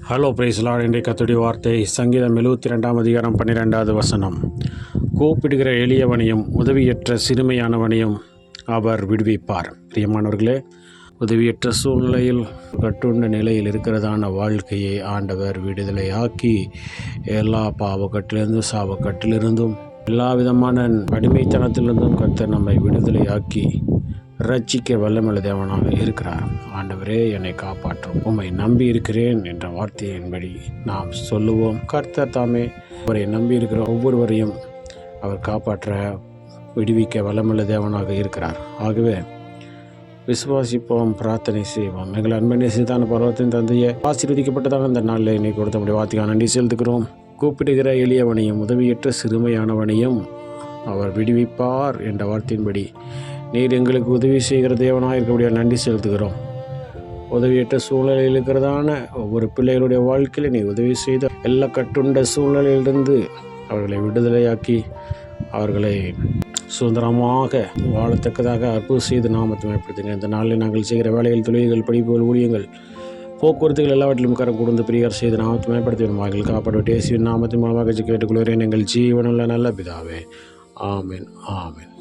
Hello பிரைஸ்லாட். இன்றைய கர்த்தருடைய வார்த்தை சங்கீதம் 72 அதிகாரம் 12வது வசனம். கூப்பிடுகிற எளியவனையும் உதவியற்ற சிறுமையானவனையும் அவர் விடுவிப்பார். பிரியமானவர்களே, உதவியற்ற சூழ்நிலையில் கட்டுண்ட நிலையில் இருக்கிறதான வாழ்க்கையை ஆண்டவர் விடுதலையாக்கி எல்லா பாவக்கட்டிலிருந்தும் சாபக்கட்டிலிருந்தும் எல்லா விதமான அடிமைத்தனத்திலிருந்தும் கர்த்தர் நம்மை விடுதலையாக்கி ரட்சிக்க வல்லமையுள்ள தேவனாக இருக்கிறார். ஆண்டவரே, என்னை காப்பாற்றும், உம்மை நம்பி இருக்கிறேன் என்ற வார்த்தையின்படி நாம் சொல்லுவோம். கர்த்தர் தாமே அவரை நம்பி இருக்கிற ஒவ்வொருவரையும் அவர் காப்பாற்ற விடுவிக்க வல்லமையுள்ள தேவனாக இருக்கிறார். ஆகவே விசுவாசிப்போம், பிரார்த்தனை செய்வோம். எங்கள் அன்பை நேசித்தான பருவத்தின் தந்தையை ஆசீர்வதிக்கப்பட்டதாக இந்த நாளில் இன்னைக்கு கொடுத்த முடிய வார்த்தைக்காக நன்றி செலுத்துகிறோம். கூப்பிடுகிற எளியவனையும் உதவியற்ற சிறுமையானவனையும் அவர் விடுவிப்பார் என்ற வார்த்தையின்படி நீர் எங்களுக்கு உதவி செய்கிற தேவனாக இருக்கக்கூடிய நன்றி செலுத்துகிறோம். உதவியற்ற சூழ்நிலையில் இருக்கிறதான ஒவ்வொரு பிள்ளைகளுடைய வாழ்க்கையில் நீ உதவி செய்த எல்லா கட்டுண்ட சூழ்நிலையிலிருந்து அவர்களை விடுதலையாக்கி அவர்களை சுதந்திரமாக வாழத்தக்கதாக அற்புதம் செய்து நாமத்தை மேம்படுத்துங்க. இந்த நாளில் நாங்கள் செய்கிற வேலைகள், தொழில்கள், படிப்புகள், ஊழியங்கள், போக்குவரத்துகள் எல்லாவற்றிலும் கரம் கொடுத்து பிரியார் செய்து நாமத்தை மேம்படுத்தினோம். எங்கள் காப்பாற்ற இயேசுவின் நாமத்தின் மூலமாக கேட்டுக்கொள்கிறேன் எங்கள் ஜீவனுள்ள நல்ல பிதாவே. ஆமென், ஆமென்.